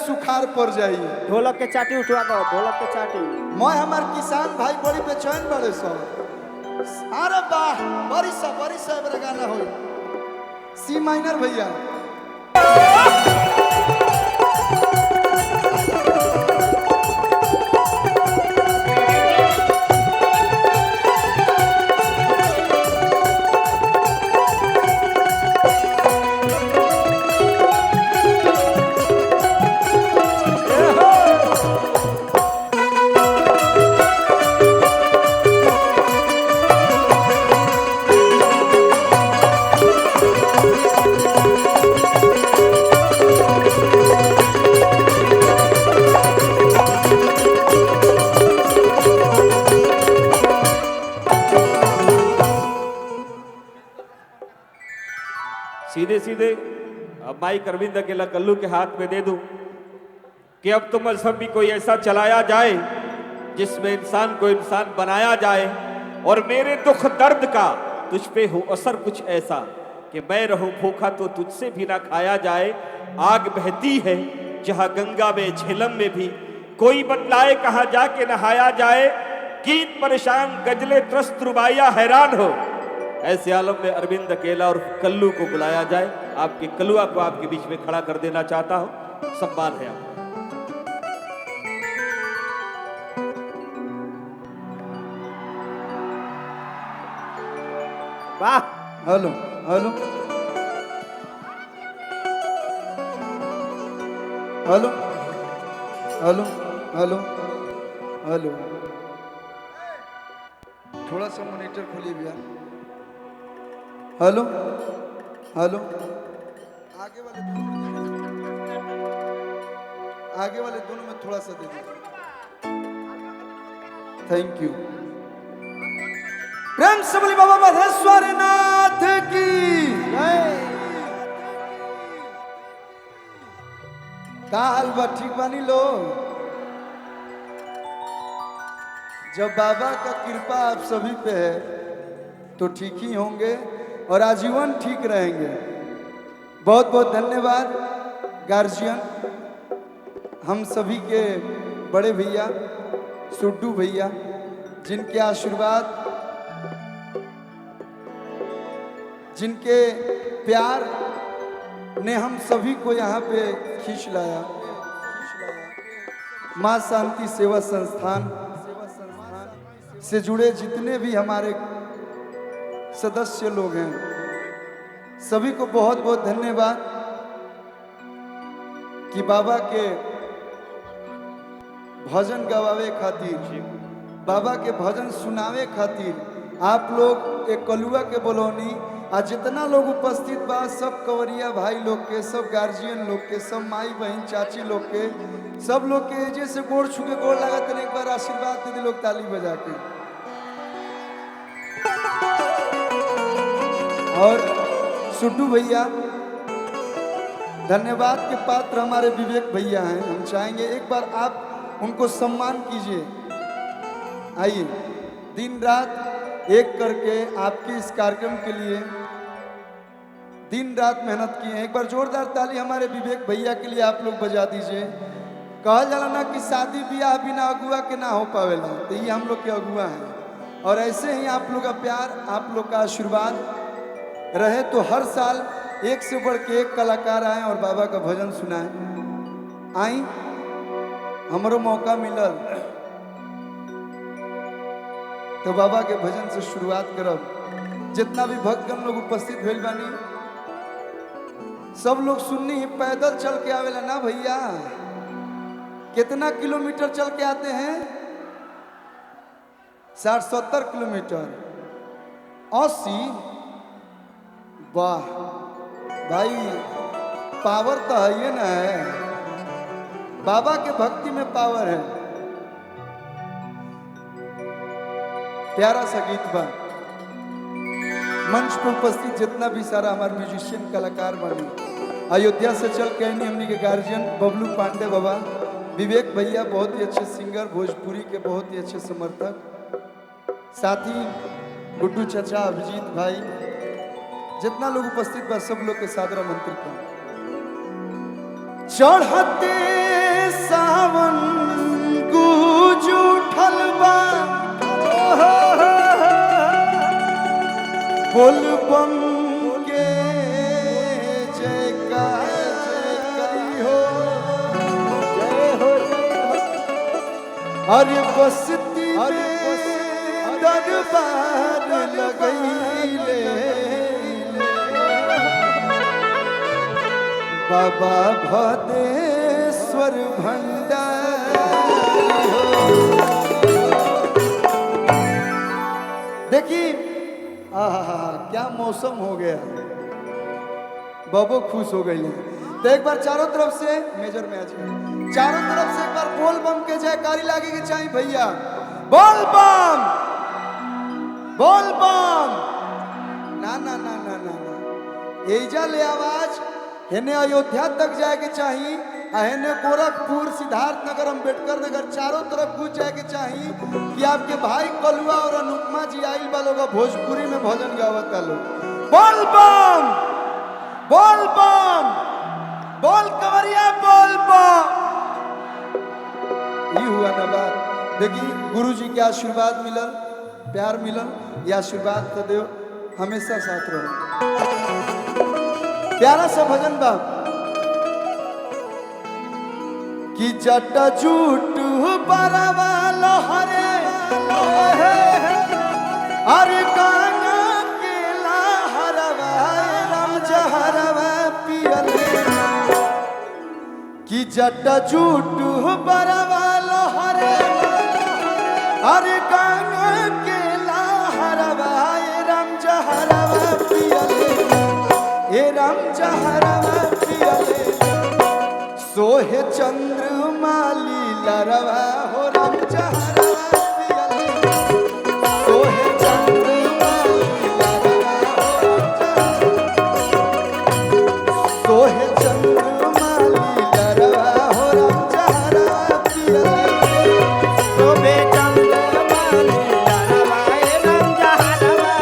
सुखार पड़ जाई। ढोलक के चाटी उठवा दो, ढोलक के चाटी। मैं हमार किसान भाई बड़ी बेचैन बड़े सब। अरे वाह, बड़ी सब गाना हो। सी माइनर भैया। सीधे सीधे अब माइक अरविंद अकेला कल्लू के हाथ में दे दूं कि अब तो मजहब भी कोई ऐसा चलाया जाए जिसमें इंसान को इंसान बनाया जाए, और मेरे दुख दर्द का तुझ पे हो असर कुछ ऐसा कि मैं रहूं भूखा तो तुझसे भी ना खाया जाए। आग बहती है जहां गंगा में झेलम में भी, कोई बतलाए कहां जाके नहाया जाए। गीत परेशान गजले त्रस्त रुबाइया हैरान हो, ऐसे आलम में अरविंद अकेला और कल्लू को बुलाया जाए। आपके कलुआ को आपके बीच में खड़ा कर देना चाहता हूं, सम्मान है आपका। वाह, hello hello hello hello hello hello, थोड़ा सा मॉनिटर खोलिए भैया। हेलो हेलो, आगे वाले दोनों में थोड़ा सा दे दीजिए। Thank you. प्रेम से बोली बाबा मधेश्वर नाथ की जय। का हाल बा, ठीक बानी लोग? जब बाबा का कृपा आप सभी पे है तो ठीक ही होंगे और आजीवन ठीक रहेंगे। बहुत बहुत धन्यवाद गार्जियन, हम सभी के बड़े भैया सुड्डू भैया, जिनके आशीर्वाद, जिनके प्यार ने हम सभी को यहाँ पे खींच लाया। माँ शांति सेवा संस्थान से जुड़े जितने भी हमारे सदस्य लोग हैं, सभी को बहुत बहुत धन्यवाद कि बाबा के भजन गवावे खातिर, बाबा के भजन सुनावे खातिर आप लोग एक कलुआ के बोलौनी आ जितना लोग उपस्थित बा, सब कवरिया भाई लोग के, सब गार्जियन लोग के, सब माई बहन चाची लोग के, सब लोग के जैसे गोड़ छू के गोड़ लगा तो एक बार आशीर्वाद दे दे लोग ताली बजा के। और सुड्डू भैया धन्यवाद के पात्र हमारे विवेक भैया हैं, हम चाहेंगे एक बार आप उनको सम्मान कीजिए। आइए, दिन रात एक करके आपके इस कार्यक्रम के लिए दिन रात मेहनत किए हैं। एक बार जोरदार ताली हमारे विवेक भैया के लिए आप लोग बजा दीजिए। कहा जाला ना कि शादी ब्याह बिना अगुआ के ना हो पावेला, तो ये हम लोग के अगुआ हैं। और ऐसे ही आप लोग का प्यार, आप लोग का आशीर्वाद रहे तो हर साल एक से बढ़ के एक कलाकार आए और बाबा का भजन सुनाए। आई हमरो मौका मिलल तो बाबा के भजन से शुरुआत करब। जितना भी भक्तगण लोग उपस्थित भेल बानी, सब लोग सुननी ही पैदल चल के आवेला ना भैया? कितना किलोमीटर चल के आते हैं? 60-70 किलोमीटर, 80। वाह भाई, पावर तो है ये ना है, बाबा के भक्ति में पावर है। प्यारा सा गीत बा। मंच पर उपस्थित जितना भी सारा हमारे म्यूजिशियन कलाकार बने, अयोध्या से चल के हमनी के गार्जियन बबलू पांडे बाबा, विवेक भैया बहुत ही अच्छे सिंगर, भोजपुरी के बहुत ही अच्छे समर्थक, साथी गुड्डू चाचा, अभिजीत भाई, जितना लोग उपस्थित बा सब लोग के सादर आमंत्रित। चढ़ते अरे बस्ती में दरबार लगैले बाबा भदेश्वर भंडारी हो। देखिए क्या मौसम हो गया, बाबू खुश हो गई। तो एक बार चारों तरफ से मेजर में आ जाए, चारों तरफ से एक बार बोल बम के जयकारी लागे के चाहिए भैया। बोल बम, बोल बम। ना ना ना ना ना ना, एजा ले आवाज हेने अयोध्या तक जाए के चाहिए, हेने गोरखपुर, सिद्धार्थ नगर, अम्बेडकर नगर, चारों तरफ कूद जाए के चाहिए कि आपके भाई कलुआ और अनुपमा जी आइल बा लोग भोजपुरी में भजन गावता लोग। बोल बम, बोल बम, बोल कवरिया, बोल बम। ये हुआ ना बात। देखिए गुरु जी के आशीर्वाद मिलल, प्यार मिलल, ये आशीर्वाद तो दो हमेशा साथ रहो। प्यारा सा भजन बा कि जट जूट बरवा लहरे अरे गाना के लहरवा राम जहरवा पियले कि जट जूट बरवा लहरे अरे गाना के लहरवा राम जहरवा पियले ए राम जहरवा पियले सोहे चंद्रमाली लरवा हो राम जहरवा पियले सोहे चंद्रमाली लरवा हो राम जहरवा सोहे चंद्रमाली लरवा हो राम जहरवा पियले शोभे चंद्रमाली लरवा राम जहरवा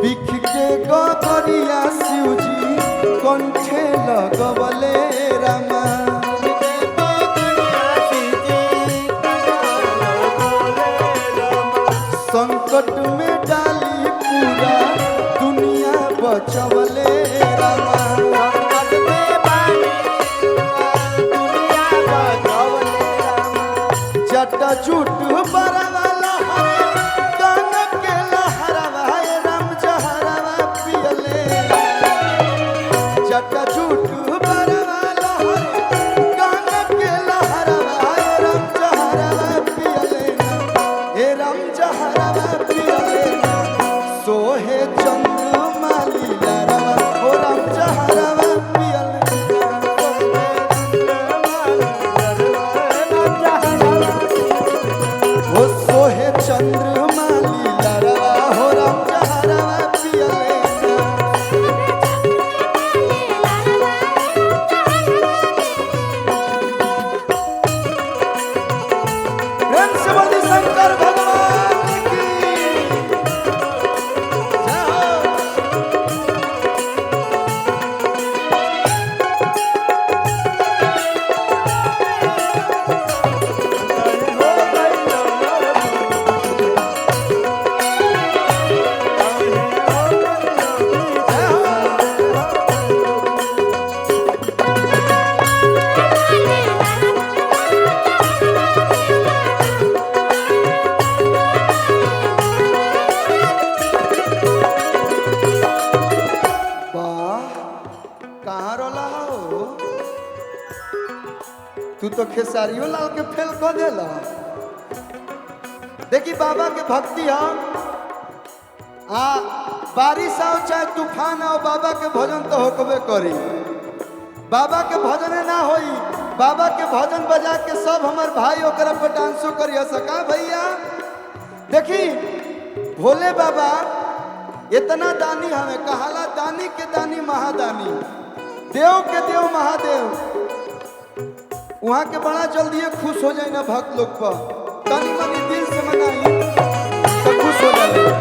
बिख के गोरिया शिवजी कंठे लगवले रामा संकट में डाली पूरा दुनिया बचवले रामा जटा झूठ बरवा लहरे गाना के लहरवा राम जहरवा पियले जटा झूठ बरवा लहरे गाना के लहरवा राम जहरवा पियले ए राम जहरवा पियले सोहे चंद्रमाली लरवा ओ राम जहरवा पियले ओ सोहे चंद्रमाली लरवा हो राम जहरवा पियले प्रेम से बोली शंकर भगवान की जय हो। वाह कहाँ रोला हो तू तो खेसारियो लाल के फेल कर देला। देखी बाबा के भक्ति हम बारिश आओ चाहे तूफान आओ बाबा के भजन तो होकबे करी। बाबा के भजन ना होई, बाबा के भजन बजा के सब हमार भाई ओकरा पर डांसो करिया सका भैया। देखी भोले बाबा इतना दानी हमें कहाला, दानी के दानी महादानी, देव के देव महादेव। वहाँ के बड़ा जल्दी खुश हो जाए ना भक्त लोग पर, तनी मनी दिल से मनाई तो खुश हो जाए।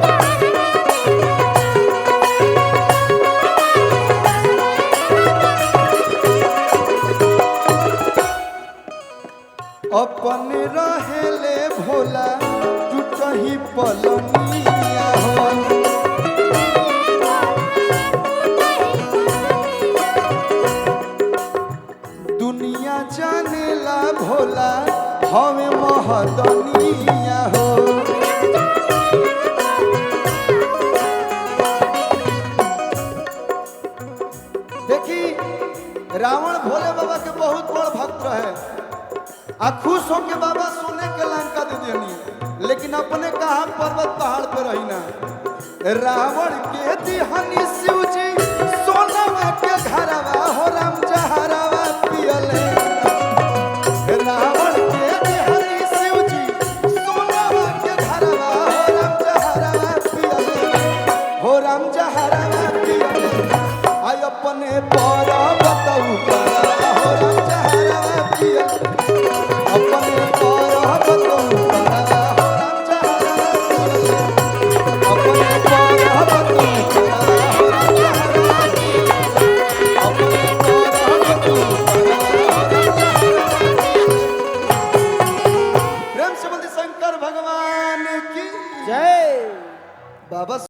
अपन रहेले भोला टूटही पलनिया हो दुनिया जानेला भोला हमें महदनिया हो। देखी रावण भोले बाबा के बहुत बड़ भक्त रहे आ खुश होके बाबा सोने के लंका दे देनी, लेकिन अपने कहा पर्वत पहाड़ पे रही ना। रावण के दिहानी शिव जी सोनवा के घरवा हो राम जहरवा पियले। रावण के दिहानी शिव जी सोनवा के घरवा हो राम जहरवा पियले, हो राम जहरवा पियले। आई अपने पर्वत ऊपर हो राम जहरवा पियले, अपने पर्वत ऊपर हो राम जहरवा पियले, अपने पर्वत ऊपर हो राम जहरवा पियले, अपने पर्वत ऊपर हो राम जहरवा पियले। प्रेम से बोलिए शंकर भगवान की जय। बाबा।